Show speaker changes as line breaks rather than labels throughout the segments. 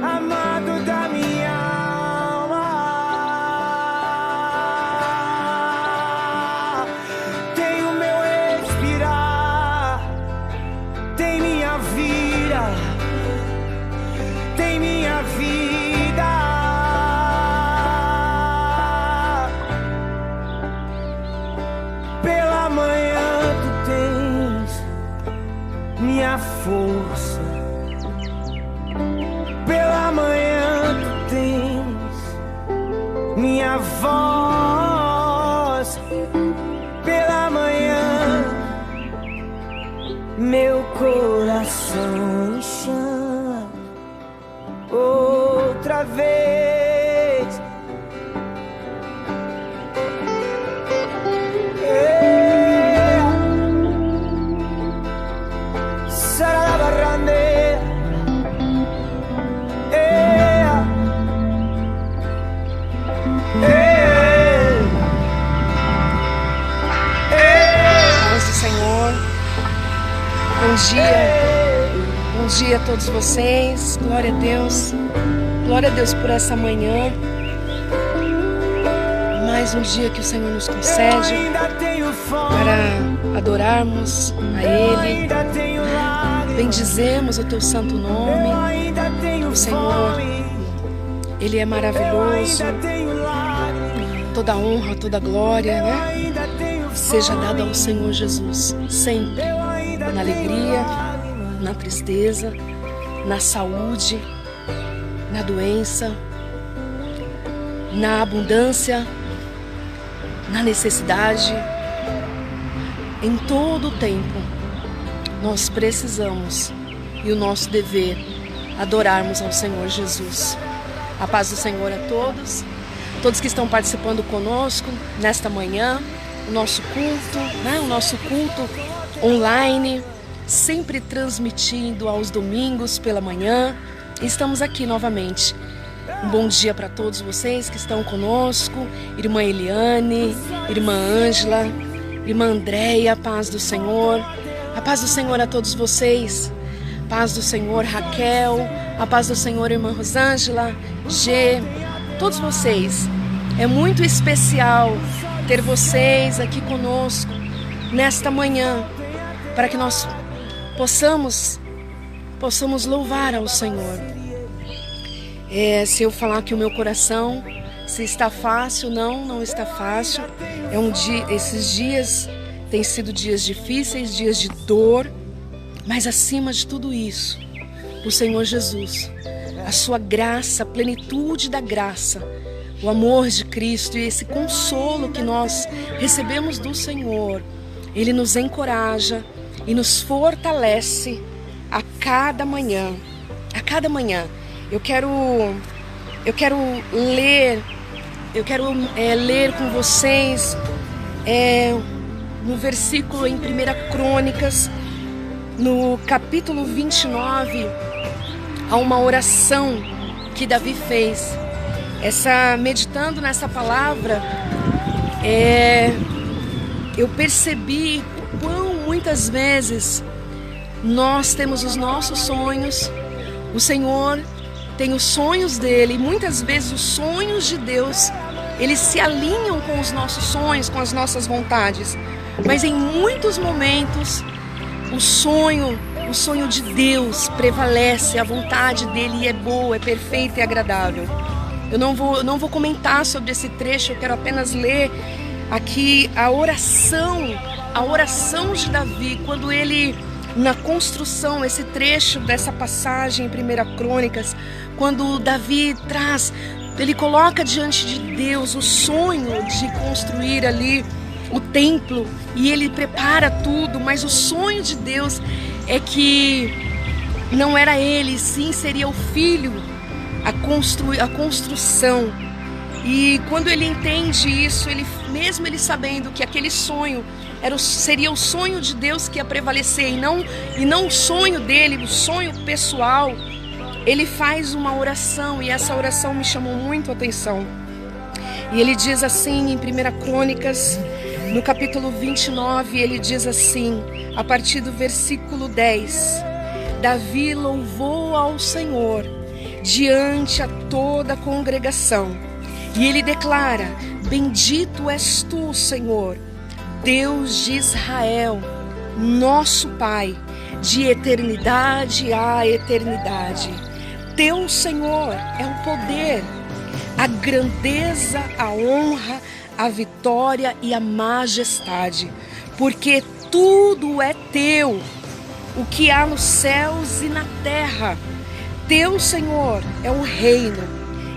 Amado da minha alma, tem o meu respirar, tem minha vida, tem minha vida. Pela manhã tu tens minha força. Pela manhã tu tens minha voz. Pela manhã meu coração chama outra vez. Sararabarrande.
Bom dia a todos vocês, glória a Deus por essa manhã, mais um dia que o Senhor nos concede para adorarmos a Ele, bendizemos o Teu santo nome. O Senhor, Ele é maravilhoso, toda honra, toda glória, né? Seja dada ao Senhor Jesus, sempre, na alegria, na tristeza, na saúde, na doença, na abundância, na necessidade. Em todo o tempo, nós precisamos, e o nosso dever, adorarmos ao Senhor Jesus. A paz do Senhor a todos que estão participando conosco nesta manhã, o nosso culto, né? O nosso culto online, sempre transmitindo aos domingos pela manhã. Estamos aqui novamente. Um bom dia para todos vocês que estão conosco, irmã Eliane, irmã Ângela, irmã Andréia, a paz do Senhor. A paz do Senhor a todos vocês. Paz do Senhor, Raquel. A paz do Senhor, irmã Rosângela, G. Todos vocês. É muito especial ter vocês aqui conosco nesta manhã, para que nós possamos louvar ao Senhor. Se eu falar que o meu coração, se está fácil, não está fácil. Esses dias têm sido dias difíceis, dias de dor, mas acima de tudo isso, o Senhor Jesus, a sua graça, a plenitude da graça, o amor de Cristo e esse consolo que nós recebemos do Senhor, Ele nos encoraja e nos fortalece a cada manhã. A cada manhã. Eu quero ler com vocês no versículo em 1 Crônicas, no capítulo 29, há uma oração que Davi fez. Meditando nessa palavra, eu percebi o quão muitas vezes nós temos os nossos sonhos, o Senhor tem os sonhos dele, e muitas vezes os sonhos de Deus, eles se alinham com os nossos sonhos, com as nossas vontades, mas em muitos momentos o sonho de Deus prevalece, a vontade dele é boa, é perfeita e agradável. Eu não vou comentar sobre esse trecho, eu quero apenas ler aqui a oração de Davi, quando ele, na construção, esse trecho dessa passagem em 1 Crônicas, quando Davi ele coloca diante de Deus o sonho de construir ali o templo, e ele prepara tudo, mas o sonho de Deus é que não era ele, sim seria o filho a construção. E quando ele entende isso, mesmo ele sabendo que aquele sonho seria o sonho de Deus que ia prevalecer e não o sonho dele, o sonho pessoal, ele faz uma oração, e essa oração me chamou muito a atenção. E ele diz assim em 1 Crônicas, no capítulo 29, ele diz assim, a partir do versículo 10: Davi louvou ao Senhor diante a toda a congregação, e ele declara: Bendito és tu, Senhor, Deus de Israel, nosso Pai, de eternidade a eternidade. Teu, Senhor, é o poder, a grandeza, a honra, a vitória e a majestade, porque tudo é teu, o que há nos céus e na terra. Teu, Senhor, é o reino,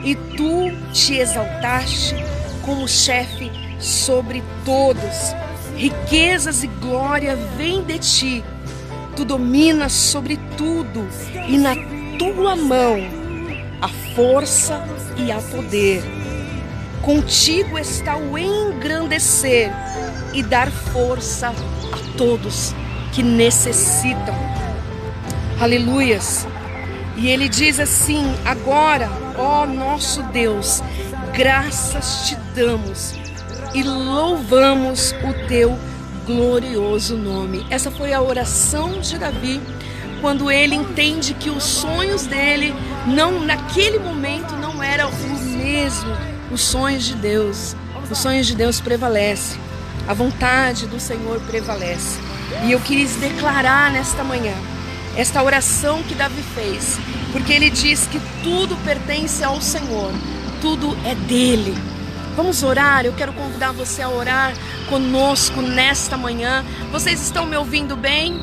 e tu te exaltaste como chefe sobre todos. Riquezas e glória vêm de ti, tu dominas sobre tudo, e na tua mão a força e a poder. Contigo está o engrandecer e dar força a todos que necessitam. Aleluias. E ele diz assim: agora, ó nosso Deus, graças te damos e louvamos o teu glorioso nome. Essa foi a oração de Davi, quando ele entende que os sonhos dele, naquele momento, não eram o mesmo. Os sonhos de Deus prevalecem. A vontade do Senhor prevalece. E eu quis declarar nesta manhã esta oração que Davi fez, porque ele diz que tudo pertence ao Senhor, tudo é dele. Vamos orar. Eu quero convidar você a orar conosco nesta manhã. Vocês estão me ouvindo bem?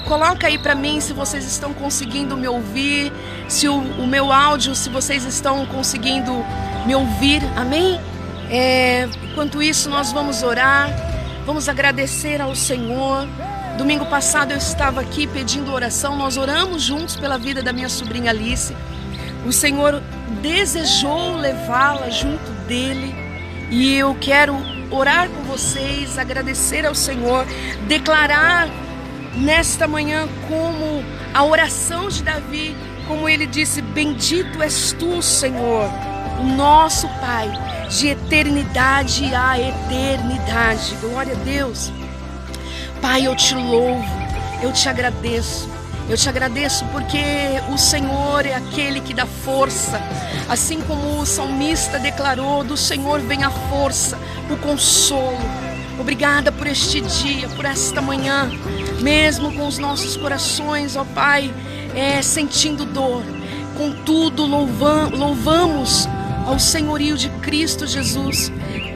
Coloca aí para mim se vocês estão conseguindo me ouvir, se o meu áudio, se vocês estão conseguindo me ouvir, amém? Enquanto isso, nós vamos orar, vamos agradecer ao Senhor. Domingo passado eu estava aqui pedindo oração, nós oramos juntos pela vida da minha sobrinha Alice. O Senhor desejou levá-la junto dele, e eu quero orar com vocês, agradecer ao Senhor, declarar nesta manhã como a oração de Davi, como ele disse: bendito és tu, Senhor, o nosso Pai, de eternidade a eternidade. Glória a Deus. Pai, eu te louvo, eu te agradeço. Eu te agradeço porque o Senhor é aquele que dá força. Assim como o salmista declarou, do Senhor vem a força, o consolo. Obrigada por este dia, por esta manhã, mesmo com os nossos corações, ó Pai, sentindo dor. Contudo, louvamos ao senhorio de Cristo Jesus.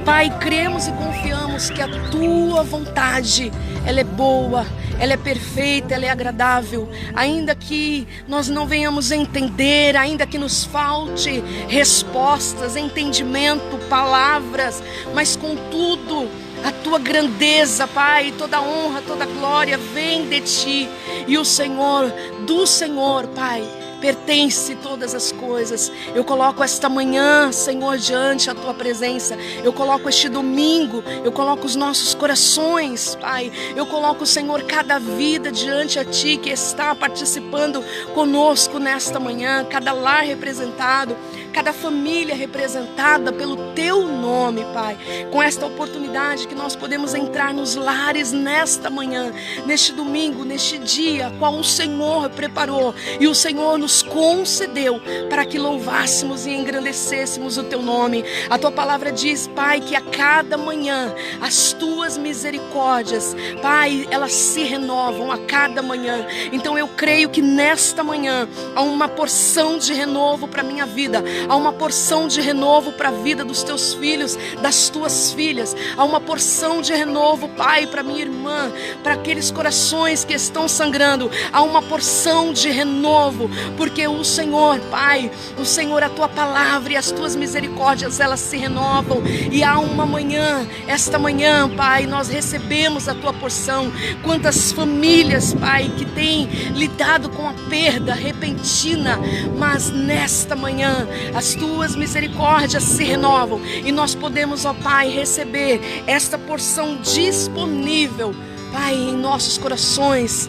Pai, cremos e confiamos que a Tua vontade, ela é boa, ela é perfeita, ela é agradável. Ainda que nós não venhamos entender, ainda que nos falte respostas, entendimento, palavras, mas contudo, a Tua grandeza, Pai, toda honra, toda glória vem de Ti. E o Senhor, do Senhor, Pai, pertence todas as coisas. Eu coloco esta manhã, Senhor, diante a Tua presença. Eu coloco este domingo, eu coloco os nossos corações, Pai. Eu coloco, Senhor, cada vida diante a Ti que está participando conosco nesta manhã, cada lar representado, cada família representada pelo Teu nome, Pai. Com esta oportunidade que nós podemos entrar nos lares nesta manhã, neste domingo, neste dia, qual o Senhor preparou e o Senhor nos concedeu para que louvássemos e engrandecêssemos o Teu nome. A Tua palavra diz, Pai, que a cada manhã as Tuas misericórdias, Pai, elas se renovam a cada manhã. Então eu creio que nesta manhã há uma porção de renovo para a minha vida, há uma porção de renovo para a vida dos Teus filhos, das Tuas filhas, há uma porção de renovo, Pai, para minha irmã, para aqueles corações que estão sangrando, há uma porção de renovo, porque o Senhor, Pai, o Senhor, a Tua palavra e as Tuas misericórdias, elas se renovam. E há uma manhã, esta manhã, Pai, nós recebemos a Tua porção. Quantas famílias, Pai, que têm lidado com a perda repentina, mas nesta manhã as tuas misericórdias se renovam e nós podemos, ó Pai, receber esta porção disponível, Pai, em nossos corações,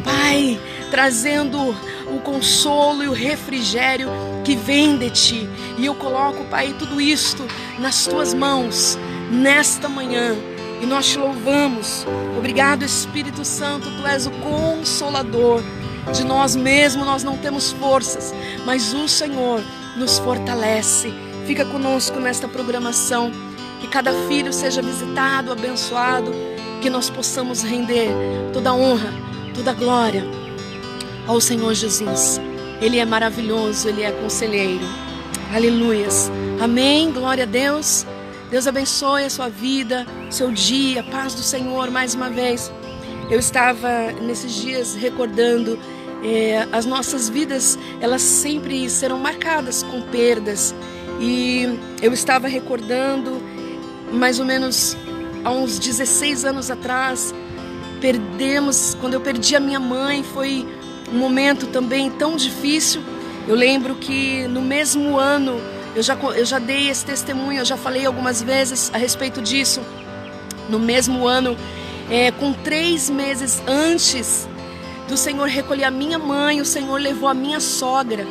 Pai, trazendo o consolo e o refrigério que vem de Ti. E eu coloco, Pai, tudo isto nas Tuas mãos nesta manhã. E nós Te louvamos. Obrigado, Espírito Santo, Tu és o Consolador. De nós mesmos nós não temos forças, mas o Senhor nos fortalece. Fica conosco nesta programação. Que cada filho seja visitado, abençoado. Que nós possamos render toda a honra, toda a glória ao Senhor Jesus. Ele é maravilhoso, Ele é conselheiro. Aleluias. Amém. Glória a Deus. Deus abençoe a sua vida, seu dia, paz do Senhor mais uma vez. Eu estava nesses dias recordando as nossas vidas, elas sempre serão marcadas com perdas. E eu estava recordando mais ou menos há uns 16 anos atrás, quando eu perdi a minha mãe, foi um momento também tão difícil. Eu lembro que no mesmo ano, eu já dei esse testemunho, eu já falei algumas vezes a respeito disso. No mesmo ano, com 3 meses antes do Senhor recolher a minha mãe, o Senhor levou a minha sogra.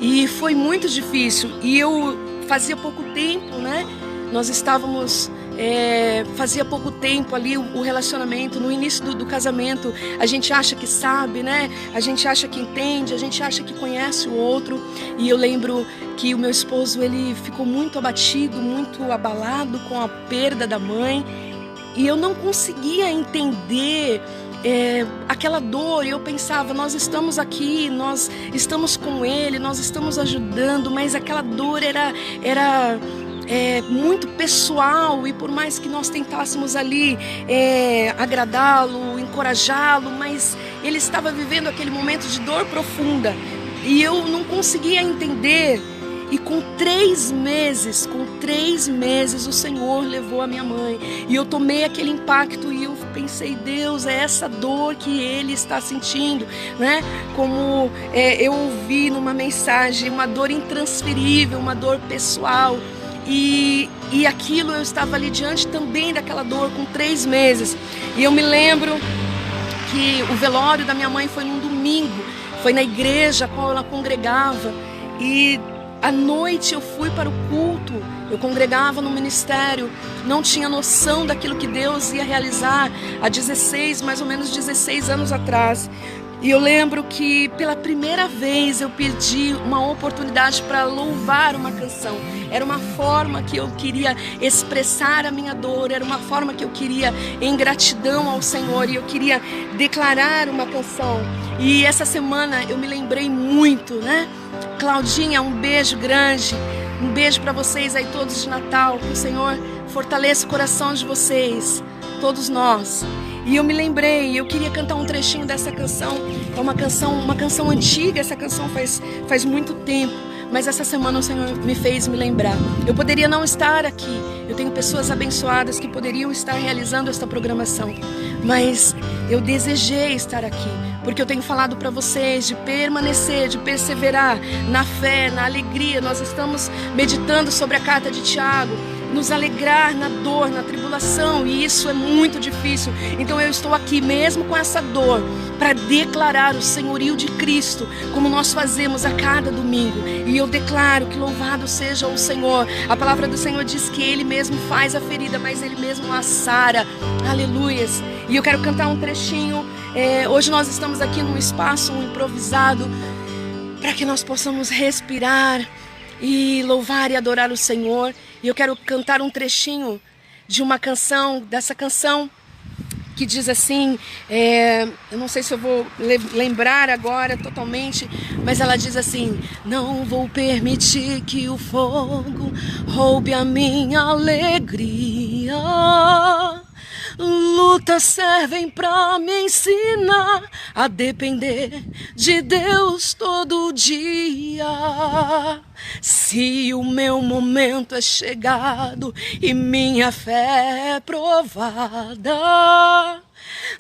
E foi muito difícil. E eu fazia pouco tempo, né? Nós estávamos... fazia pouco tempo ali o relacionamento, no início do casamento, a gente acha que sabe, né? A gente acha que entende, a gente acha que conhece o outro. E eu lembro que o meu esposo, ele ficou muito abatido, muito abalado com a perda da mãe. E eu não conseguia entender aquela dor. E eu pensava, nós estamos aqui, nós estamos com ele, nós estamos ajudando, mas aquela dor era muito pessoal, e por mais que nós tentássemos ali agradá-lo, encorajá-lo, mas ele estava vivendo aquele momento de dor profunda e eu não conseguia entender. E com 3 meses, o Senhor levou a minha mãe. E eu tomei aquele impacto e eu pensei, Deus, é essa dor que ele está sentindo, né? Como eu ouvi numa mensagem, uma dor intransferível, uma dor pessoal. E aquilo, eu estava ali diante também daquela dor com 3 meses. E eu me lembro que o velório da minha mãe foi num domingo, foi na igreja a qual ela congregava. E à noite eu fui para o culto, eu congregava no ministério, não tinha noção daquilo que Deus ia realizar há mais ou menos 16 anos atrás. E eu lembro que pela primeira vez eu pedi uma oportunidade para louvar uma canção. Era uma forma que eu queria expressar a minha dor, era uma forma que eu queria em gratidão ao Senhor, e eu queria declarar uma canção. E essa semana eu me lembrei muito, né? Claudinha, um beijo grande, um beijo para vocês aí todos de Natal, que o Senhor fortaleça o coração de vocês, todos nós. E eu me lembrei, eu queria cantar um trechinho dessa canção. É uma canção antiga, essa canção faz muito tempo, mas essa semana o Senhor me fez me lembrar. Eu poderia não estar aqui, eu tenho pessoas abençoadas que poderiam estar realizando esta programação, mas eu desejei estar aqui, porque eu tenho falado para vocês de permanecer, de perseverar na fé, na alegria. Nós estamos meditando sobre a carta de Tiago, nos alegrar na dor, na tribulação, e isso é muito difícil. Então eu estou aqui mesmo com essa dor para declarar o senhorio de Cristo, como nós fazemos a cada domingo. E eu declaro que louvado seja o Senhor. A palavra do Senhor diz que Ele mesmo faz a ferida, mas Ele mesmo a sara. Aleluias. E eu quero cantar um trechinho. Hoje nós estamos aqui num espaço improvisado para que nós possamos respirar e louvar e adorar o Senhor. E eu quero cantar um trechinho de uma canção, dessa canção que diz assim, eu não sei se eu vou lembrar agora totalmente, mas ela diz assim: não vou permitir que o fogo roube a minha alegria. Lutas servem pra me ensinar a depender de Deus todo dia. Se o meu momento é chegado e minha fé é provada,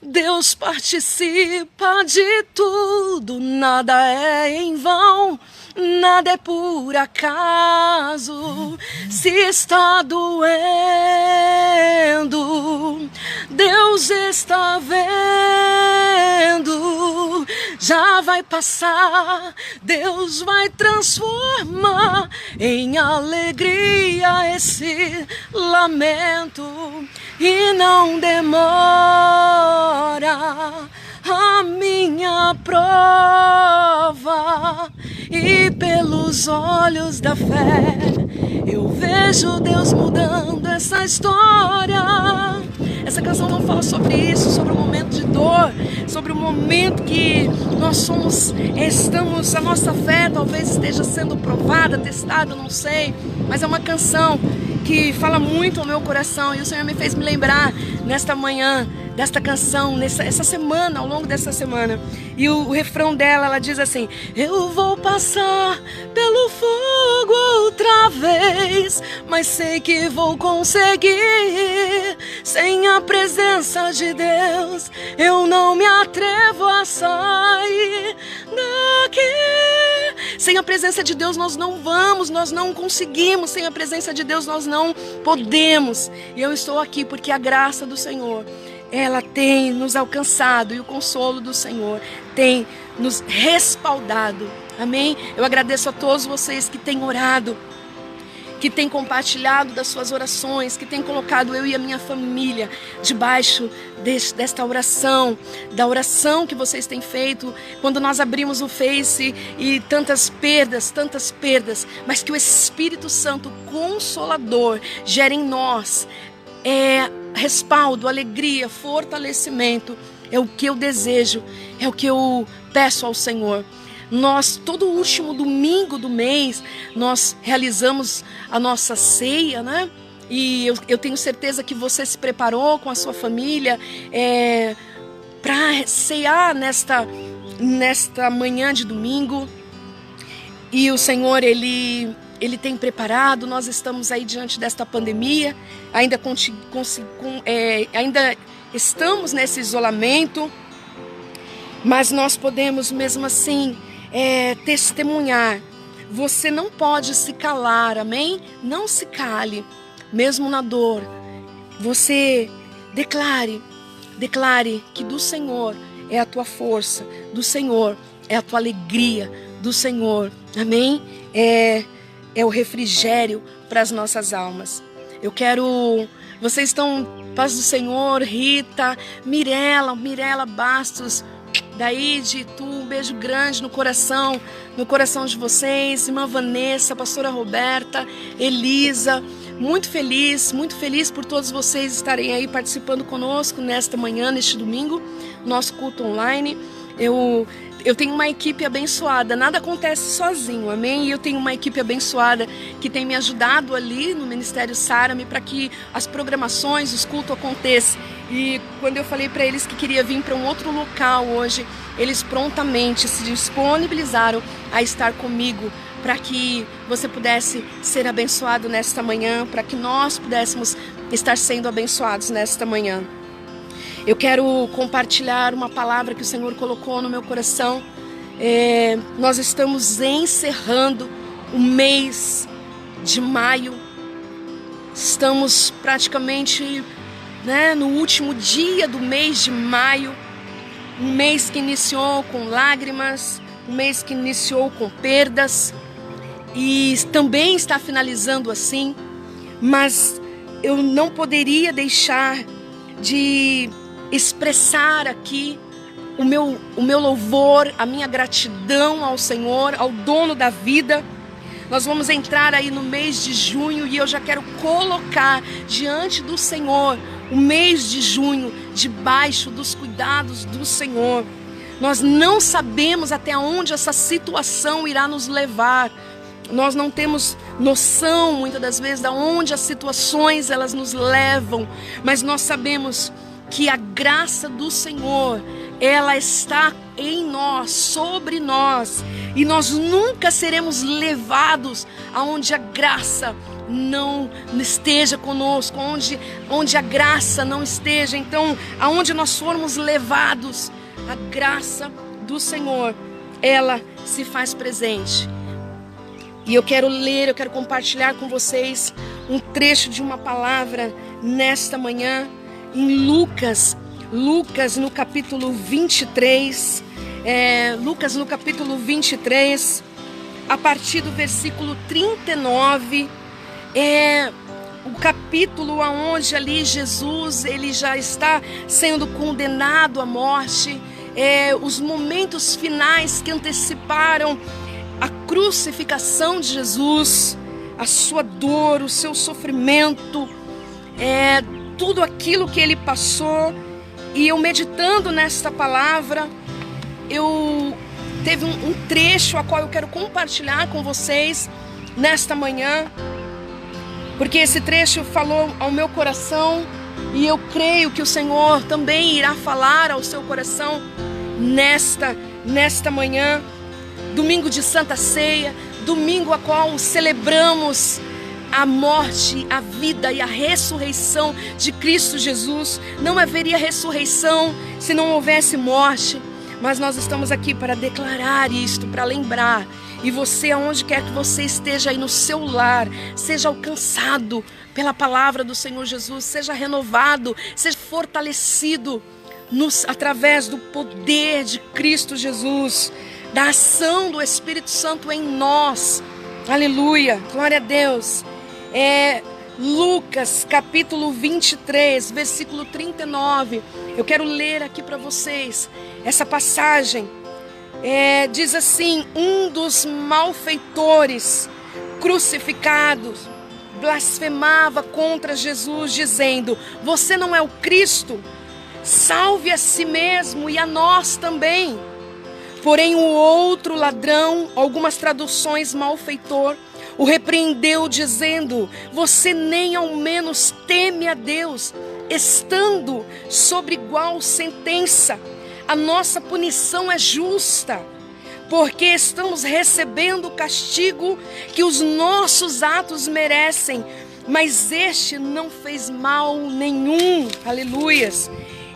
Deus participa de tudo, nada é em vão. nada é por acaso. Se está doendo, Deus está vendo. Já vai passar, Deus vai transformar em alegria esse lamento. E não demora a minha prova, e pelos olhos da fé eu vejo Deus mudando essa história. Essa canção não fala sobre isso, sobre o momento de dor, sobre o momento que nós estamos, a nossa fé talvez esteja sendo provada, testada, não sei, mas é uma canção que fala muito ao meu coração, e o Senhor me fez me lembrar nesta manhã desta canção, essa semana, ao longo dessa semana. E o refrão dela, ela diz assim: eu vou passar pelo fogo outra vez, mas sei que vou conseguir. Sem a presença de Deus, eu não me atrevo a sair daqui. Sem a presença de Deus nós não vamos, nós não conseguimos. Sem a presença de Deus nós não podemos. E eu estou aqui porque a graça do Senhor, ela tem nos alcançado, e o consolo do Senhor tem nos respaldado. Amém? Eu agradeço a todos vocês que têm orado, que têm compartilhado das suas orações, que têm colocado eu e a minha família debaixo desta oração, da oração que vocês têm feito quando nós abrimos o Face, e tantas perdas, mas que o Espírito Santo Consolador gere em nós respaldo, alegria, fortalecimento. É o que eu desejo, é o que eu peço ao Senhor. Nós, todo último domingo do mês, nós realizamos a nossa ceia, né? E eu tenho certeza que você se preparou com a sua família para cear nesta manhã de domingo. E o Senhor, Ele tem preparado. Nós estamos aí diante desta pandemia, ainda estamos nesse isolamento, mas nós podemos mesmo assim testemunhar. Você não pode se calar, amém? Não se cale, mesmo na dor. Você declare que do Senhor é a tua força, do Senhor é a tua alegria, do Senhor, amém? É o refrigério para as nossas almas. Vocês estão, paz do Senhor, Rita, Mirela Bastos, daí de Itu, um beijo grande no coração de vocês, irmã Vanessa, pastora Roberta, Elisa, muito feliz por todos vocês estarem aí participando conosco nesta manhã, neste domingo, nosso culto online. Eu tenho uma equipe abençoada, nada acontece sozinho, amém? E eu tenho uma equipe abençoada que tem me ajudado ali no Ministério Sara-me para que as programações, os cultos aconteçam. E quando eu falei para eles que queria vir para um outro local hoje, eles prontamente se disponibilizaram a estar comigo para que você pudesse ser abençoado nesta manhã, para que nós pudéssemos estar sendo abençoados nesta manhã. Eu quero compartilhar uma palavra que o Senhor colocou no meu coração. Nós estamos encerrando o mês de maio. Estamos praticamente, no último dia do mês de maio. Um mês que iniciou com lágrimas, um mês que iniciou com perdas. E também está finalizando assim. Mas eu não poderia deixar de expressar aqui o meu louvor, a minha gratidão ao Senhor, ao dono da vida. Nós vamos entrar aí no mês de junho e eu já quero colocar diante do Senhor o mês de junho debaixo dos cuidados do Senhor. Nós não sabemos até onde essa situação irá nos levar. Nós não temos noção muitas das vezes de onde as situações elas nos levam, mas nós sabemos que a graça do Senhor, ela está em nós, sobre nós, e nós nunca seremos levados aonde a graça não esteja conosco, onde a graça não esteja. Então, aonde nós formos levados, a graça do Senhor, ela se faz presente. E eu quero ler, eu quero compartilhar com vocês um trecho de uma palavra nesta manhã, em Lucas no capítulo 23, Lucas no capítulo 23, a partir do versículo 39, o capítulo onde ali Jesus, ele já está sendo condenado à morte, os momentos finais que anteciparam a crucificação de Jesus, a sua dor, o seu sofrimento, tudo aquilo que ele passou. E eu meditando nesta palavra, eu teve um trecho a qual eu quero compartilhar com vocês nesta manhã, porque esse trecho falou ao meu coração e eu creio que o Senhor também irá falar ao seu coração nesta manhã. Domingo de Santa Ceia, domingo a qual celebramos a morte, a vida e a ressurreição de Cristo Jesus. Não haveria ressurreição se não houvesse morte, mas nós estamos aqui para declarar isto, para lembrar. E você, aonde quer que você esteja aí no seu lar, seja alcançado pela palavra do Senhor Jesus, seja renovado, seja fortalecido através do poder de Cristo Jesus, da ação do Espírito Santo em nós. Aleluia, glória a Deus. Lucas capítulo 23, versículo 39. Eu quero ler aqui para vocês essa passagem. Diz assim: um dos malfeitores crucificados blasfemava contra Jesus, dizendo: você não é o Cristo? Salve a si mesmo e a nós também. Porém o outro ladrão, algumas traduções malfeitor, o repreendeu dizendo: você nem ao menos teme a Deus, estando sobre igual sentença. A nossa punição é justa, porque estamos recebendo o castigo que os nossos atos merecem, mas este não fez mal nenhum. Aleluias.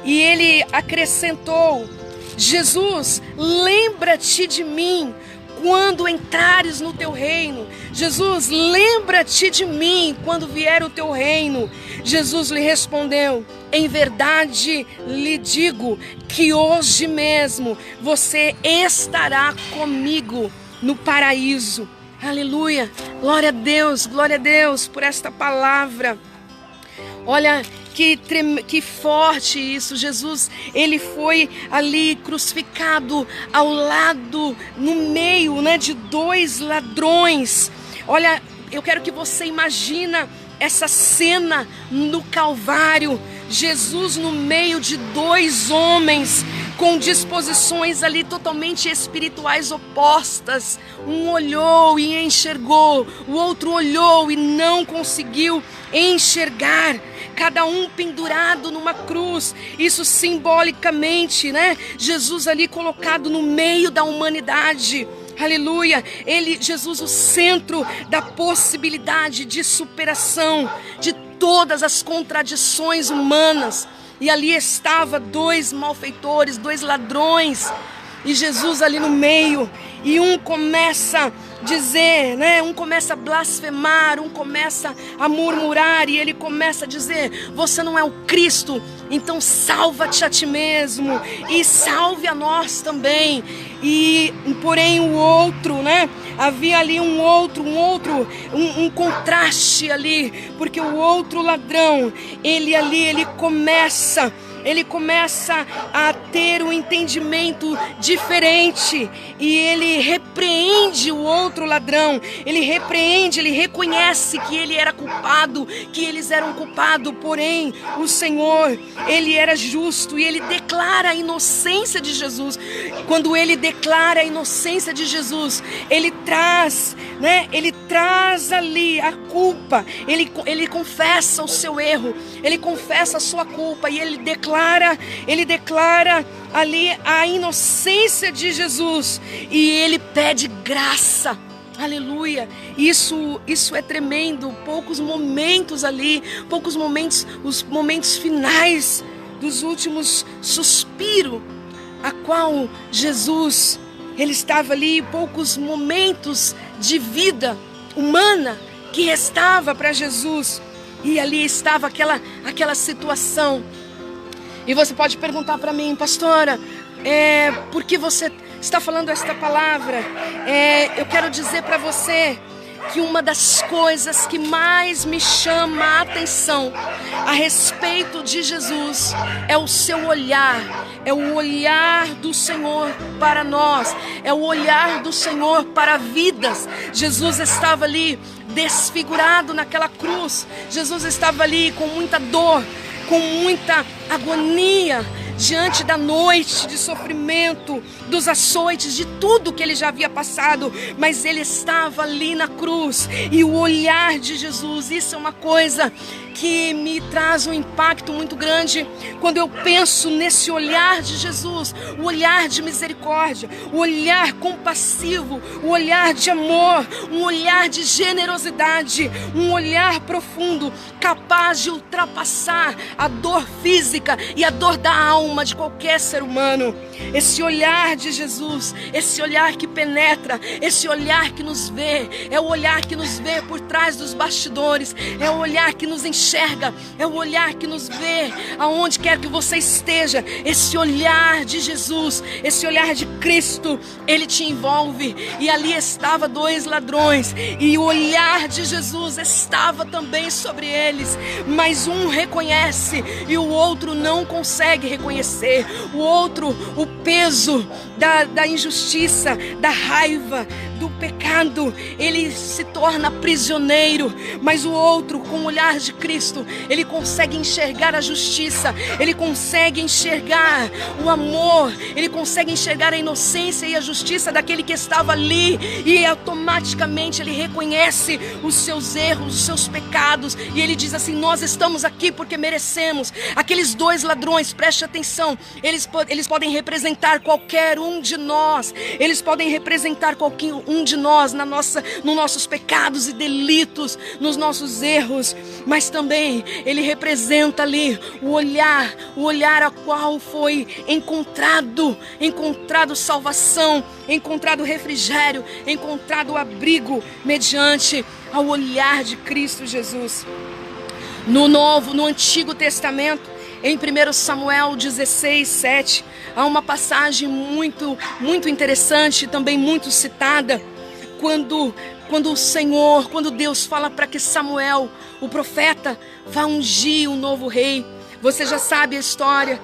E ele acrescentou: Jesus, lembra-te de mim quando entrares no teu reino. Jesus, lembra-te de mim quando vier o teu reino. Jesus lhe respondeu: em verdade lhe digo que hoje mesmo você estará comigo no paraíso. Aleluia, glória a Deus por esta palavra. Olha que forte isso. Jesus, ele foi ali crucificado ao lado, no meio, de dois ladrões. Olha, eu quero que você imagina essa cena no Calvário. Jesus no meio de dois homens com disposições ali totalmente espirituais opostas. Um olhou e enxergou, o outro olhou e não conseguiu enxergar. Cada um pendurado numa cruz. Isso simbolicamente, Jesus ali colocado no meio da humanidade. Aleluia, Jesus, o centro da possibilidade de superação de todas as contradições humanas. E ali estava dois malfeitores, dois ladrões, e Jesus ali no meio. E um começa a dizer, um começa a blasfemar, um começa a murmurar, e ele começa a dizer: você não é o Cristo, então salva-te a ti mesmo e salve a nós também. E porém o outro, havia ali um contraste ali, porque o outro ladrão, ele começa a ter um entendimento diferente, e ele repreende o outro ladrão. Ele reconhece que ele era culpado, que eles eram culpados, porém o Senhor, ele era justo, e ele declara a inocência de Jesus. Quando ele declara a inocência de Jesus, ele traz ali a culpa, ele confessa o seu erro, ele confessa a sua culpa, e ele declara ali a inocência de Jesus, e ele pede graça. Aleluia, isso é tremendo. Poucos momentos, os momentos finais dos últimos suspiros, a qual Jesus, ele estava ali, poucos momentos de vida humana que restava para Jesus. E ali estava aquela situação. E você pode perguntar para mim, pastora, por que você está falando esta palavra? Eu quero dizer para você que uma das coisas que mais me chama a atenção a respeito de Jesus é o seu olhar, é o olhar do Senhor para nós, é o olhar do Senhor para vidas. Jesus estava ali desfigurado naquela cruz, Jesus estava ali com muita dor, com muita agonia, diante da noite de sofrimento, dos açoites, de tudo que ele já havia passado, mas ele estava ali na cruz, e o olhar de Jesus, isso é uma coisa que me traz um impacto muito grande, quando eu penso nesse olhar de Jesus, o olhar de misericórdia, o olhar compassivo, o olhar de amor, um olhar de generosidade, um olhar profundo, capaz de ultrapassar a dor física e a dor da alma de qualquer ser humano. Esse olhar de Jesus, esse olhar que penetra, esse olhar que nos vê, é o olhar que nos vê por trás dos bastidores, é o olhar que nos enxerga, é o olhar que nos vê aonde quer que você esteja. Esse olhar de Jesus, esse olhar de Cristo, ele te envolve. E ali estava dois ladrões, e o olhar de Jesus estava também sobre eles, mas um reconhece e o outro não consegue reconhecer. O outro, o peso da injustiça, da raiva, do pecado, ele se torna prisioneiro, mas o outro, com o olhar de Cristo, ele consegue enxergar a justiça, ele consegue enxergar o amor, ele consegue enxergar a inocência e a justiça daquele que estava ali, e automaticamente ele reconhece os seus erros, os seus pecados, e ele diz assim: nós estamos aqui porque merecemos. Aqueles dois ladrões, preste atenção, eles podem representar qualquer um de nós, eles podem representar qualquer um de nós nos nossos pecados e delitos, nos nossos erros, mas também ele representa ali o olhar a qual foi encontrado salvação, encontrado refrigério, encontrado abrigo mediante ao olhar de Cristo Jesus. No Antigo Testamento, em 1 Samuel 16:7, há uma passagem muito interessante, também muito citada, quando Deus fala para que Samuel, o profeta, vá ungir um novo rei. Você já sabe a história,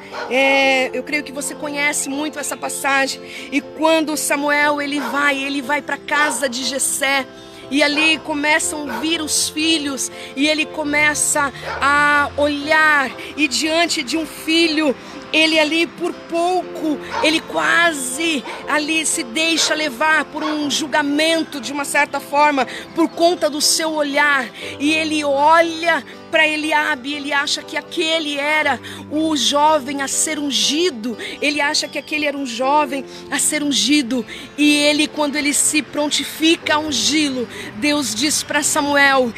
eu creio que você conhece muito essa passagem. E quando Samuel ele vai para a casa de Jessé, e ali começam a vir os filhos, e ele começa a olhar, e diante de um filho, ele ali por pouco, ele quase ali se deixa levar por um julgamento de uma certa forma, por conta do seu olhar, e ele olha para Eliabe, ele acha que aquele era o jovem a ser ungido, ele acha que aquele era um jovem a ser ungido, e ele, quando ele se prontifica a ungí-lo, Deus diz para Samuel: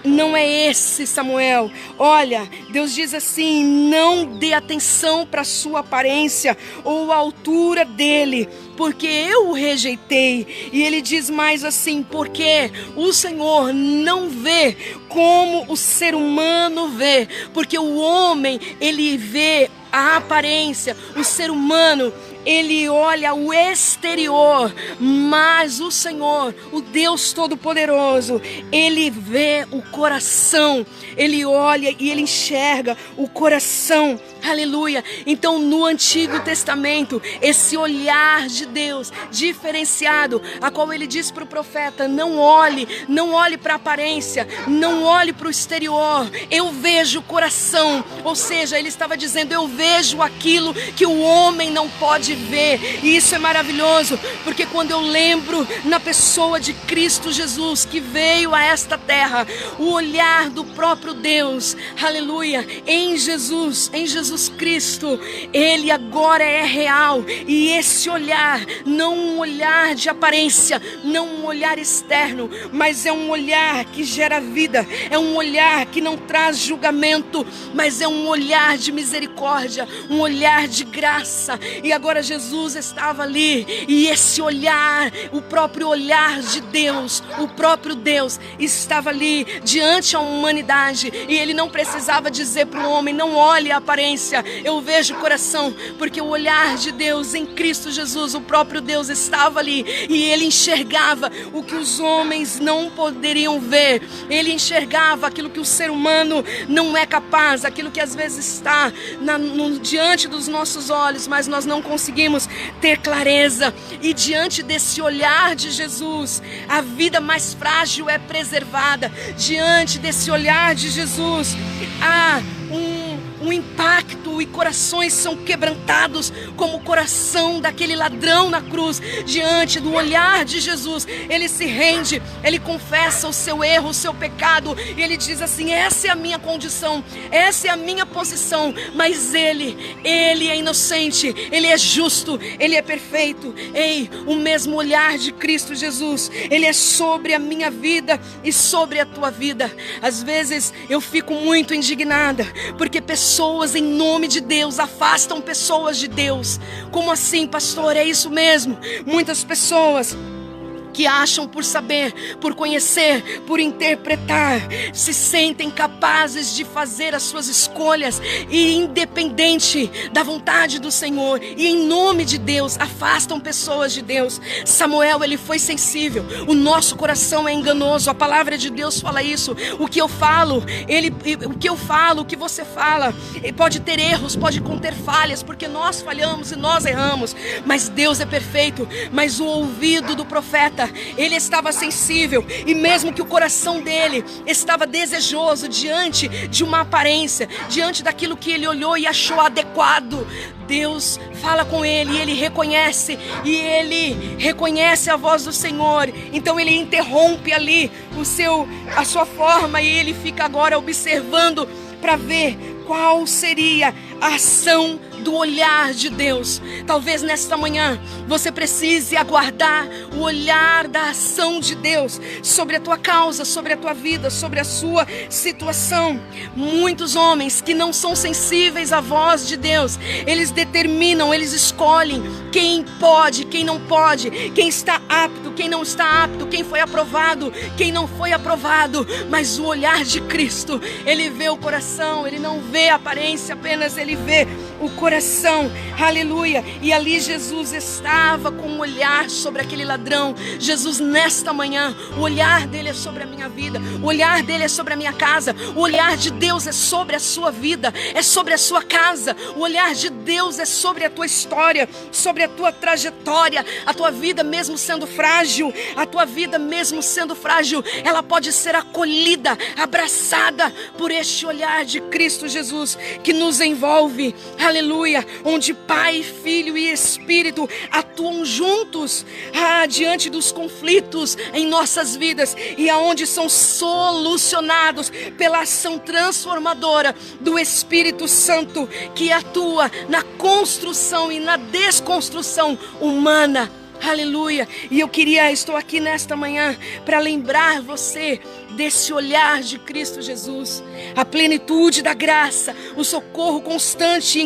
não é esse, Samuel. Olha, Deus diz assim: não dê atenção para a sua aparência ou a altura dele, porque eu o rejeitei. E ele diz mais assim: porque o Senhor não vê como o ser humano vê, porque o homem, ele vê a aparência, o ser humano, ele olha o exterior, mas o Senhor, o Deus Todo-Poderoso, ele vê o coração, ele olha e ele enxerga o coração. Aleluia. Então, no Antigo Testamento, esse olhar de Deus diferenciado, a qual ele diz para o profeta: não olhe para a aparência, não olhe para o exterior, eu vejo o coração. Ou seja, ele estava dizendo: eu vejo aquilo que o homem não pode ver. E isso é maravilhoso, porque quando eu lembro na pessoa de Cristo Jesus, que veio a esta terra, o olhar do próprio Deus, aleluia, em Jesus Cristo, ele agora é real. E esse olhar, não um olhar de aparência, não um olhar externo, mas é um olhar que gera vida, é um olhar que não traz julgamento, mas é um olhar de misericórdia, um olhar de graça. E agora Jesus estava ali, e esse olhar, o próprio olhar de Deus, o próprio Deus estava ali diante da humanidade, e ele não precisava dizer para o homem: não olhe a aparência, eu vejo o coração, porque o olhar de Deus em Cristo Jesus, o próprio Deus estava ali, e ele enxergava o que os homens não poderiam ver, ele enxergava aquilo que o ser humano não é capaz, aquilo que às vezes está diante dos nossos olhos, mas nós não conseguimos ter clareza. E diante desse olhar de Jesus, a vida mais frágil é preservada. Diante desse olhar de Jesus, há um impacto, e corações são quebrantados, como o coração daquele ladrão na cruz. Diante do olhar de Jesus, ele se rende, ele confessa o seu erro, o seu pecado, e ele diz assim: essa é a minha condição, essa é a minha posição, mas ele é inocente, ele é justo, ele é perfeito. Ei, o mesmo olhar de Cristo Jesus, ele é sobre a minha vida e sobre a tua vida. Às vezes eu fico muito indignada, porque pessoas em nome de Deus afastam pessoas de Deus. Como assim, pastor? É isso mesmo. Muitas pessoas que acham por saber, por conhecer, por interpretar, se sentem capazes de fazer as suas escolhas, e independente da vontade do Senhor, e em nome de Deus, afastam pessoas de Deus. Samuel, ele foi sensível. O nosso coração é enganoso. A palavra de Deus fala isso. O que eu falo, o que você fala, pode ter erros, pode conter falhas, porque nós falhamos e nós erramos, mas Deus é perfeito. Mas o ouvido do profeta, ele estava sensível, e mesmo que o coração dele estava desejoso diante de uma aparência, diante daquilo que ele olhou e achou adequado, Deus fala com ele, e ele reconhece a voz do Senhor. Então ele interrompe ali a sua forma, e ele fica agora observando para ver qual seria a ação do olhar de Deus. Talvez nesta manhã você precise aguardar o olhar da ação de Deus sobre a tua causa, sobre a tua vida, sobre a sua situação. Muitos homens que não são sensíveis à voz de Deus, eles determinam, eles escolhem quem pode, quem não pode, quem está apto, quem não está apto, quem foi aprovado, quem não foi aprovado. Mas o olhar de Cristo, ele vê o coração, ele não vê a aparência apenas, ele vê o coração. Aleluia. E ali Jesus estava com um olhar sobre aquele ladrão. Jesus, nesta manhã, o olhar dele é sobre a minha vida, o olhar dele é sobre a minha casa, o olhar de Deus é sobre a sua vida, é sobre a sua casa. O olhar de Deus é sobre a tua história, sobre a tua trajetória. A tua vida, mesmo sendo frágil, ela pode ser acolhida, abraçada por este olhar de Cristo Jesus, que nos envolve. Aleluia. Onde Pai, Filho e Espírito atuam juntos diante dos conflitos em nossas vidas, e aonde são solucionados pela ação transformadora do Espírito Santo, que atua na construção e na desconstrução humana. Aleluia. E estou aqui nesta manhã para lembrar você desse olhar de Cristo Jesus, a plenitude da graça, o socorro constante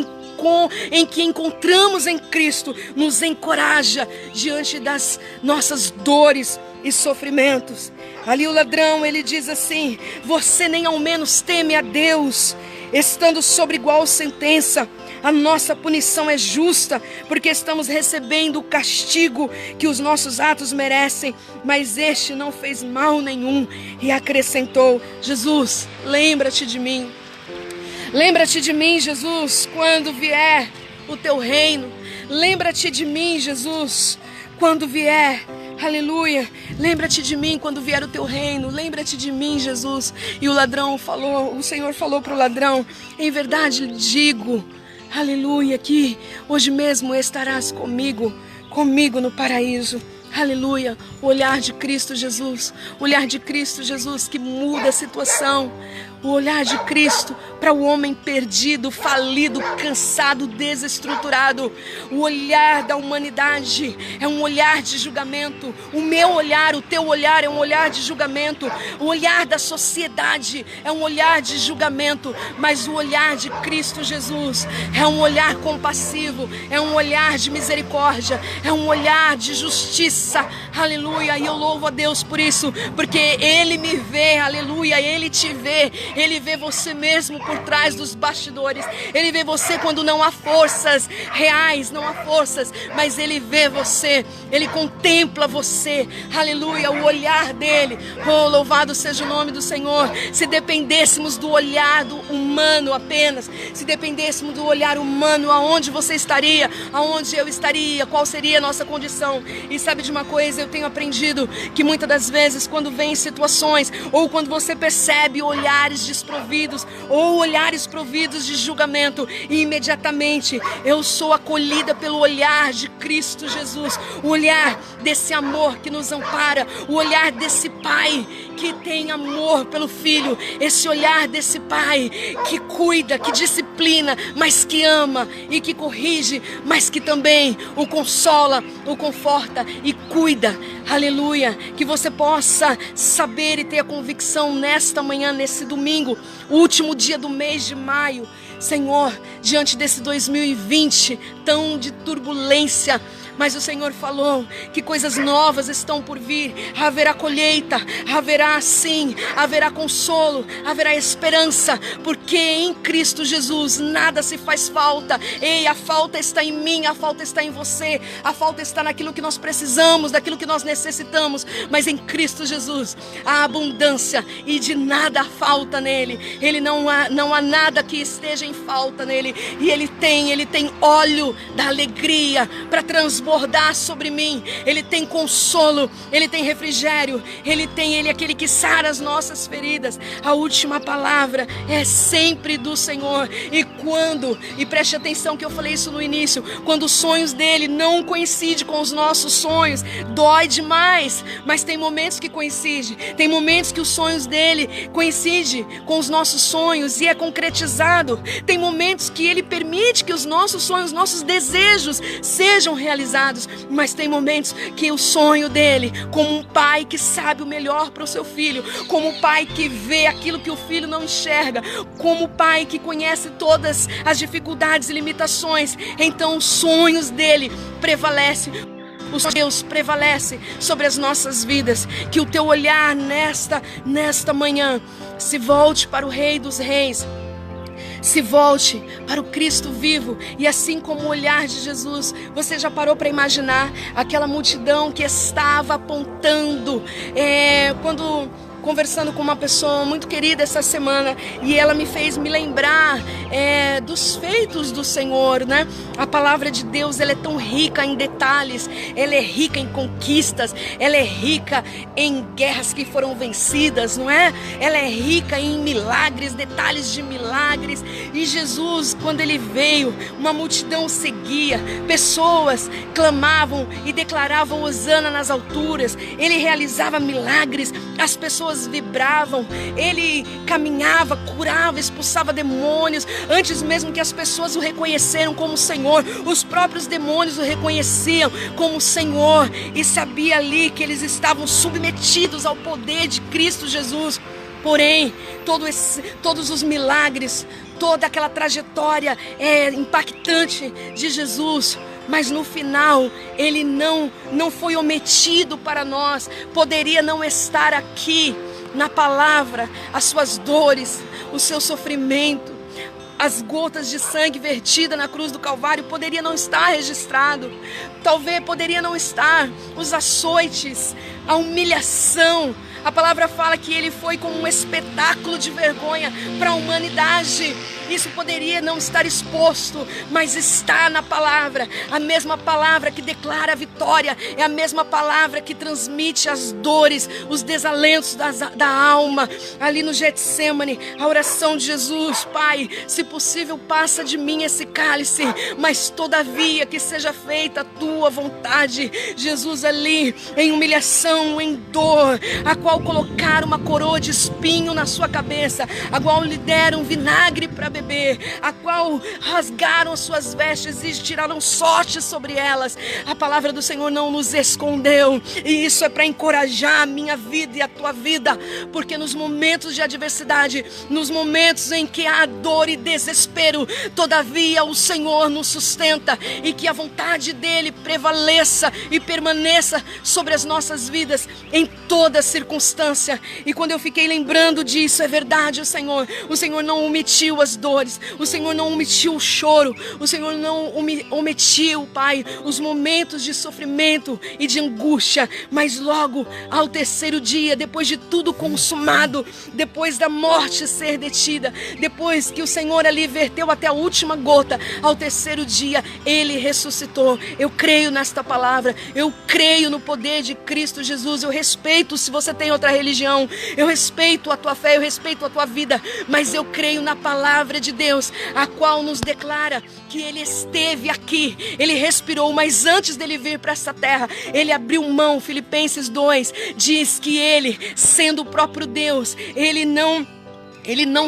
em que encontramos em Cristo, nos encoraja diante das nossas dores e sofrimentos. Ali o ladrão, ele diz assim: você nem ao menos teme a Deus, estando sobre igual sentença. A nossa punição é justa, porque estamos recebendo o castigo que os nossos atos merecem, mas este não fez mal nenhum. E acrescentou: Jesus, lembra-te de mim. Lembra-te de mim, Jesus, quando vier o teu reino. Lembra-te de mim, Jesus, quando vier. Aleluia. Lembra-te de mim quando vier o teu reino. Lembra-te de mim, Jesus. E o Senhor falou para o ladrão: em verdade lhe digo, aleluia, que hoje mesmo estarás comigo no paraíso. Aleluia. O olhar de Cristo Jesus, o olhar de Cristo Jesus que muda a situação. O olhar de Cristo para o homem perdido, falido, cansado, desestruturado. O olhar da humanidade é um olhar de julgamento. O meu olhar, o teu olhar é um olhar de julgamento. O olhar da sociedade é um olhar de julgamento. Mas o olhar de Cristo Jesus é um olhar compassivo, é um olhar de misericórdia, é um olhar de justiça. Aleluia. E eu louvo a Deus por isso, porque Ele me vê, aleluia, Ele te vê. Ele vê você mesmo por trás dos bastidores. Ele vê você quando não há forças reais, não há forças, mas Ele vê você. Ele contempla você. Aleluia, o olhar dele. Oh, louvado seja o nome do Senhor. Se dependêssemos do olhar do humano apenas, se dependêssemos do olhar humano, aonde você estaria? Aonde eu estaria? Qual seria a nossa condição? E sabe de uma coisa? Eu tenho aprendido que muitas das vezes, quando vem situações, ou quando você percebe olhares desprovidos, ou olhares providos de julgamento, e imediatamente eu sou acolhida pelo olhar de Cristo Jesus, o olhar desse amor que nos ampara, o olhar desse Pai que tem amor pelo Filho, esse olhar desse Pai que cuida, que disciplina, mas que ama e que corrige, mas que também o consola, o conforta e cuida. Aleluia, que você possa saber e ter a convicção nesta manhã, nesse domingo, o último dia do mês de maio. Senhor, diante desse 2020 tão de turbulência, mas o Senhor falou que coisas novas estão por vir. Haverá colheita, haverá sim, haverá consolo, haverá esperança, porque em Cristo Jesus nada se faz falta. Ei, a falta está em mim, a falta está em você, a falta está naquilo que nós precisamos, daquilo que nós necessitamos, mas em Cristo Jesus há abundância e de nada há falta nele. Ele não há nada que esteja em falta nele, e ele tem óleo da alegria para transbordar sobre mim. Ele tem consolo, Ele tem refrigério, Ele é aquele que sara as nossas feridas. A última palavra é sempre do Senhor. E preste atenção que eu falei isso no início, quando os sonhos dele não coincidem com os nossos sonhos, dói demais, mas tem momentos que coincidem, tem momentos que os sonhos dele coincidem com os nossos sonhos e é concretizado. Tem momentos que ele permite que os nossos sonhos, nossos desejos sejam realizados, mas tem momentos que o sonho dele, como um pai que sabe o melhor para o seu filho, como um pai que vê aquilo que o filho não enxerga, como um pai que conhece todas as dificuldades e limitações, então os sonhos dele prevalecem. O Deus prevalece sobre as nossas vidas. Que o teu olhar nesta manhã se volte para o Rei dos Reis, se volte para o Cristo vivo. E assim como o olhar de Jesus, você já parou para imaginar aquela multidão que estava apontando, quando conversando com uma pessoa muito querida essa semana, e ela me fez me lembrar dos feitos do Senhor, né? A palavra de Deus, ela é tão rica em detalhes, ela é rica em conquistas, ela é rica em guerras que foram vencidas, não é? Ela é rica em milagres, detalhes de milagres. E Jesus, quando ele veio, uma multidão o seguia, pessoas clamavam e declaravam hosana nas alturas, ele realizava milagres, as pessoas vibravam, ele caminhava, curava, expulsava demônios, antes mesmo que as pessoas o reconheceram como Senhor, os próprios demônios o reconheciam como Senhor, e sabia ali que eles estavam submetidos ao poder de Cristo Jesus. Porém, todos os milagres, toda aquela trajetória impactante de Jesus, mas no final ele não foi omitido para nós. Poderia não estar aqui na palavra as suas dores, o seu sofrimento, as gotas de sangue vertida na cruz do Calvário, poderia não estar registrado. Talvez poderia não estar os açoites, a humilhação. A palavra fala que ele foi como um espetáculo de vergonha para a humanidade. isso poderia não estar exposto, mas está na palavra. A mesma palavra que declara a vitória é a mesma palavra que transmite as dores, os desalentos da alma. Ali no Getsemane, a oração de Jesus: Pai, se possível, passa de mim esse cálice, mas todavia que seja feita a tua vontade. Jesus ali em humilhação, em dor, a qual colocaram uma coroa de espinho na sua cabeça, a qual lhe deram vinagre para beber, a qual rasgaram as suas vestes e tiraram sorte sobre elas. A palavra do Senhor não nos escondeu, e isso é para encorajar a minha vida e a tua vida, porque nos momentos de adversidade, nos momentos em que há dor e desespero, todavia o Senhor nos sustenta, e que a vontade dele prevaleça e permaneça sobre as nossas vidas em toda circunstância. E quando eu fiquei lembrando disso, é verdade, o Senhor não omitiu as dores, o Senhor não omitiu o choro, o Senhor não omitiu, Pai, os momentos de sofrimento e de angústia, mas logo ao terceiro dia, depois de tudo consumado, depois da morte ser detida, depois que o Senhor ali verteu até a última gota, ao terceiro dia ele ressuscitou. Eu creio nesta palavra, eu creio no poder de Cristo Jesus. Eu respeito se você tem outra religião, eu respeito a tua fé, eu respeito a tua vida, mas eu creio na palavra de Deus, a qual nos declara que ele esteve aqui, ele respirou, mas antes dele vir para essa terra, ele abriu mão. Filipenses 2 diz que ele, sendo o próprio Deus, ele não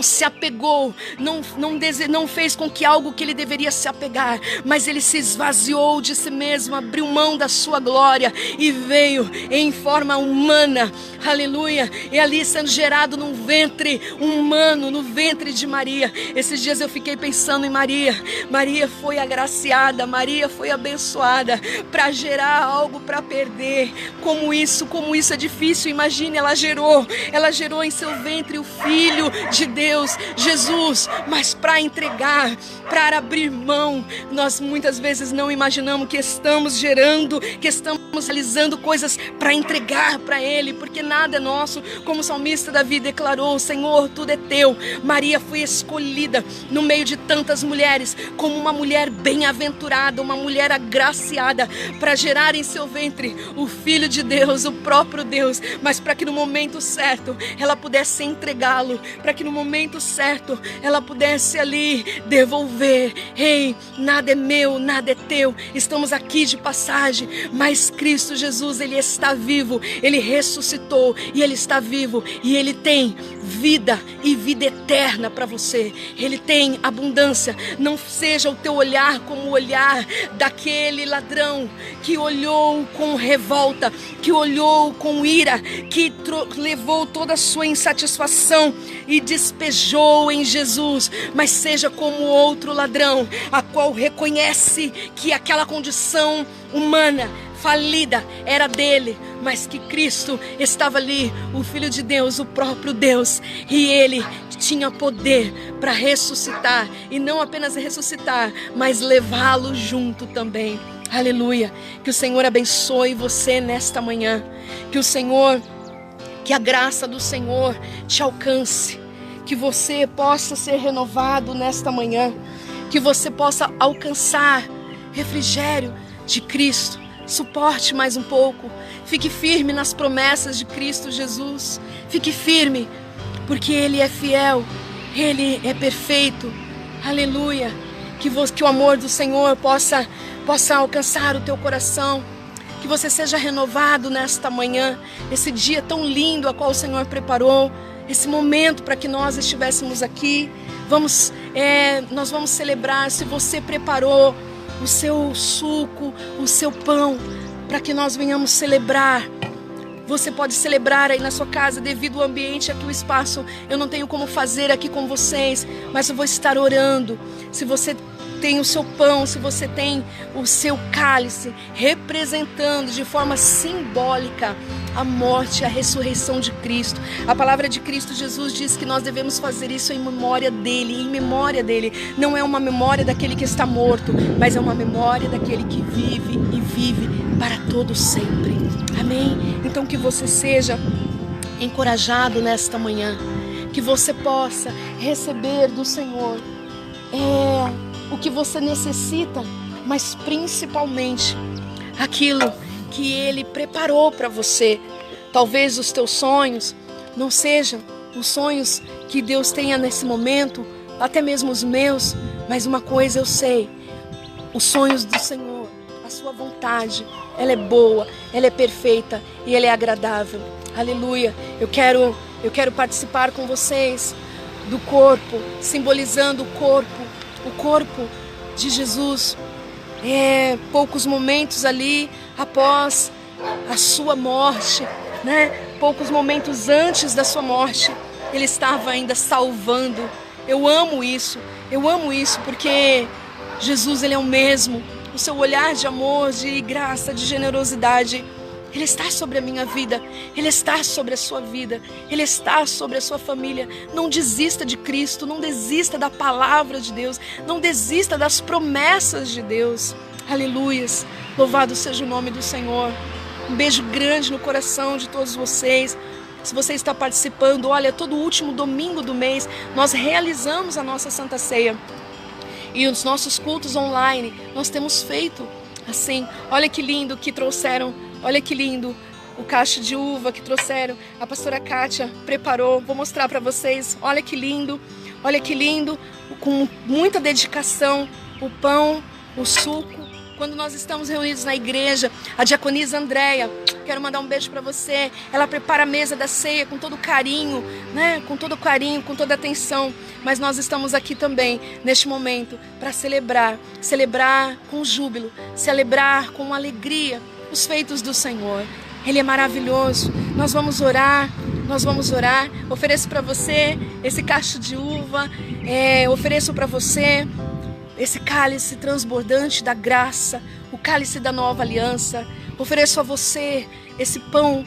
se apegou, não fez com que algo que ele deveria se apegar, mas ele se esvaziou de si mesmo, abriu mão da sua glória e veio em forma humana, aleluia, e ali sendo gerado num ventre humano, no ventre de Maria. Esses dias eu fiquei pensando em Maria. Maria foi agraciada, Maria foi abençoada para gerar algo para perder. Como isso é difícil. Imagine, ela gerou em seu ventre o Filho de Deus, Jesus, mas para entregar, para abrir mão. Nós muitas vezes não imaginamos que estamos gerando, que estamos realizando coisas para entregar para Ele, porque nada é nosso. Como o salmista Davi declarou: Senhor, tudo é teu. Maria foi escolhida no meio de tantas mulheres como uma mulher bem-aventurada, uma mulher agraciada, para gerar em seu ventre o Filho de Deus, o próprio Deus, mas para que no momento certo ela pudesse entregá-lo, para que no momento certo ela pudesse ali devolver. Ei, nada é meu, nada é teu, estamos aqui de passagem, mas Cristo Jesus, Ele está vivo, Ele ressuscitou e Ele está vivo, e Ele tem vida e vida eterna para você. Ele tem abundância. Não seja o teu olhar como o olhar daquele ladrão que olhou com revolta, que olhou com ira, que levou toda a sua insatisfação e despejou em Jesus. Mas seja como outro ladrão, a qual reconhece que aquela condição humana falida era dele, mas que Cristo estava ali, o Filho de Deus, o próprio Deus, e Ele tinha poder para ressuscitar, e não apenas ressuscitar, mas levá-lo junto também. Aleluia. Que o Senhor abençoe você nesta manhã, que a graça do Senhor te alcance, que você possa ser renovado nesta manhã, que você possa alcançar refrigério de Cristo. Suporte mais um pouco, fique firme nas promessas de Cristo Jesus, fique firme, porque Ele é fiel, Ele é perfeito, aleluia. Que o amor do Senhor possa alcançar o teu coração, que você seja renovado nesta manhã, esse dia tão lindo a qual o Senhor preparou, esse momento para que nós estivéssemos aqui. Nós vamos celebrar. Se você preparou o seu suco, o seu pão, para que nós venhamos celebrar, você pode celebrar aí na sua casa. Devido ao ambiente aqui, o espaço, eu não tenho como fazer aqui com vocês, mas eu vou estar orando. Se você tem o seu pão, se você tem o seu cálice, representando de forma simbólica a morte e a ressurreição de Cristo. A palavra de Cristo Jesus diz que nós devemos fazer isso em memória dele, Não é uma memória daquele que está morto, mas é uma memória daquele que vive e vive para todo sempre. Amém? Então que você seja encorajado nesta manhã, que você possa receber do Senhor o que você necessita, mas principalmente aquilo que Ele preparou para você. Talvez os teus sonhos não sejam os sonhos que Deus tenha nesse momento, até mesmo os meus, mas uma coisa eu sei: os sonhos do Senhor, a sua vontade, ela é boa, ela é perfeita e ela é agradável. Aleluia. Eu quero participar com vocês do corpo, simbolizando o corpo de Jesus. Poucos momentos ali após a sua morte, né? Poucos momentos antes da sua morte, Ele estava ainda salvando. Eu amo isso porque Jesus, Ele é o mesmo. O seu olhar de amor, de graça, de generosidade, Ele está sobre a minha vida, Ele está sobre a sua vida, Ele está sobre a sua família. Não desista de Cristo, não desista da palavra de Deus, não desista das promessas de Deus. Aleluias, louvado seja o nome do Senhor. Um beijo grande no coração de todos vocês. Se você está participando, olha, todo último domingo do mês nós realizamos a nossa Santa Ceia. E os nossos cultos online, nós temos feito assim. Olha que lindo que trouxeram, olha que lindo o cacho de uva que trouxeram. A pastora Kátia preparou, vou mostrar para vocês. Olha que lindo, com muita dedicação, o pão, o suco. Quando nós estamos reunidos na igreja, a diaconisa Andréia, quero mandar um beijo para você. Ela prepara a mesa da ceia com todo carinho, né? Com todo carinho, com toda atenção. Mas nós estamos aqui também, neste momento, para celebrar com júbilo, celebrar com alegria os feitos do Senhor. Ele é maravilhoso. Nós vamos orar. Ofereço para você esse cacho de uva. Ofereço para você esse cálice transbordante da graça, o cálice da nova aliança. Ofereço a você esse pão,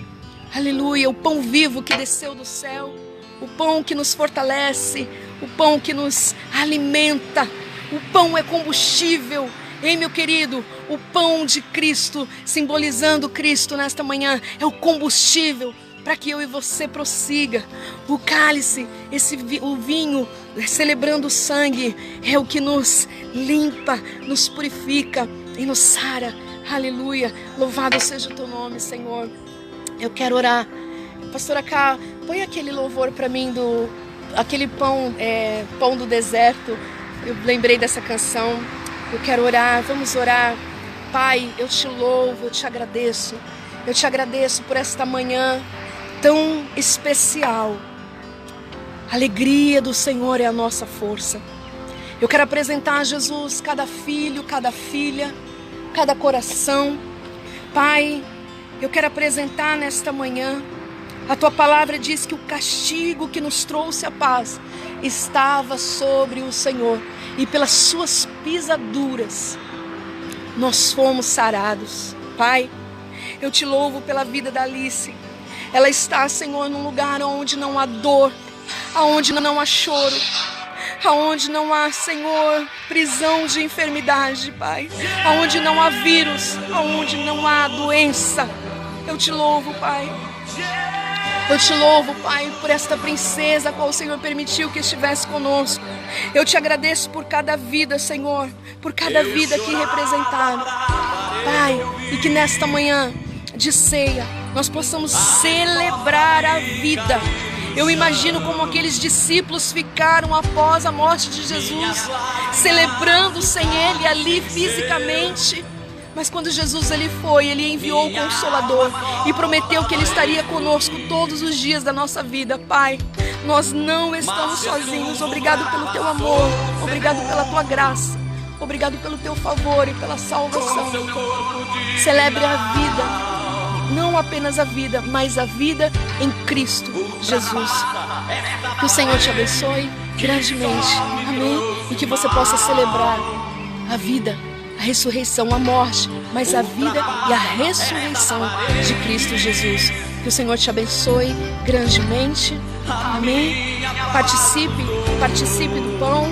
aleluia, o pão vivo que desceu do céu, o pão que nos fortalece, o pão que nos alimenta. O pão é combustível, hein, meu querido? O pão de Cristo, simbolizando Cristo nesta manhã, é o combustível para que eu e você prossiga. O cálice, o vinho, celebrando o sangue, é o que nos limpa, nos purifica e nos sara. Aleluia, louvado seja o teu nome, Senhor. Eu quero orar. Pastora Ká, põe aquele louvor para mim, aquele pão do deserto. Eu lembrei dessa canção. Eu quero orar, vamos orar. Pai, eu te louvo, eu te agradeço. Eu te agradeço por esta manhã tão especial. A alegria do Senhor é a nossa força. Eu quero apresentar a Jesus cada filho, cada filha, cada coração. Pai, eu quero apresentar nesta manhã. A tua palavra diz que o castigo que nos trouxe a paz estava sobre o Senhor, e pelas suas pisaduras nós fomos sarados. Pai, eu te louvo pela vida da Alice. Ela está, Senhor, num lugar onde não há dor, aonde não há choro, aonde não há, Senhor, prisão de enfermidade, Pai, aonde não há vírus, aonde não há doença. Eu te louvo, Pai. Eu te louvo, Pai, por esta princesa a qual o Senhor permitiu que estivesse conosco. Eu te agradeço por cada vida, Senhor, por cada vida aqui representada, Pai, e que nesta manhã de ceia nós possamos celebrar a vida. Eu imagino como aqueles discípulos ficaram após a morte de Jesus, celebrando sem Ele ali fisicamente. Mas quando Jesus ele enviou o Consolador e prometeu que Ele estaria conosco todos os dias da nossa vida. Pai, nós não estamos sozinhos. Obrigado pelo Teu amor, obrigado pela Tua graça, obrigado pelo Teu favor e pela salvação. Celebre a vida, não apenas a vida, mas a vida em Cristo Jesus. Que o Senhor te abençoe grandemente, amém? E que você possa celebrar a vida, a ressurreição, a morte, mas a vida e a ressurreição de Cristo Jesus. Que o Senhor te abençoe grandemente, amém? Participe do pão,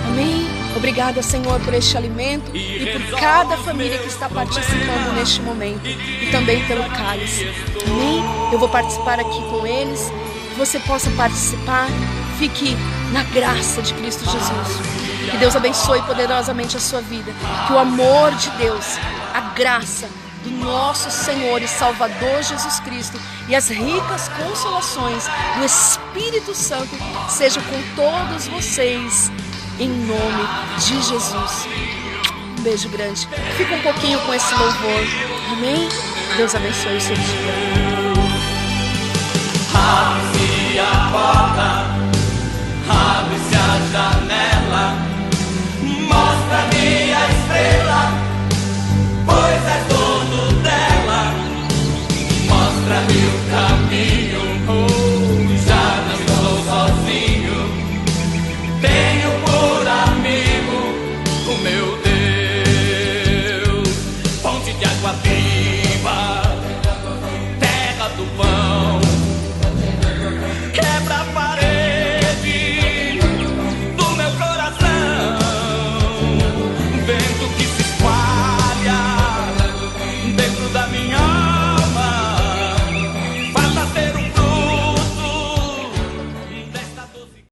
amém? Obrigada, Senhor, por este alimento e por cada família que está participando neste momento, e também pelo cálice, amém? Eu vou participar aqui com eles, que você possa participar. Fique na graça de Cristo Jesus. Que Deus abençoe poderosamente a sua vida. Que o amor de Deus, a graça do nosso Senhor e Salvador Jesus Cristo e as ricas consolações do Espírito Santo sejam com todos vocês, em nome de Jesus. Um beijo grande. Fica um pouquinho com esse louvor. Amém? Deus abençoe o seu dia.
Abre-se a porta, abre-se a janela.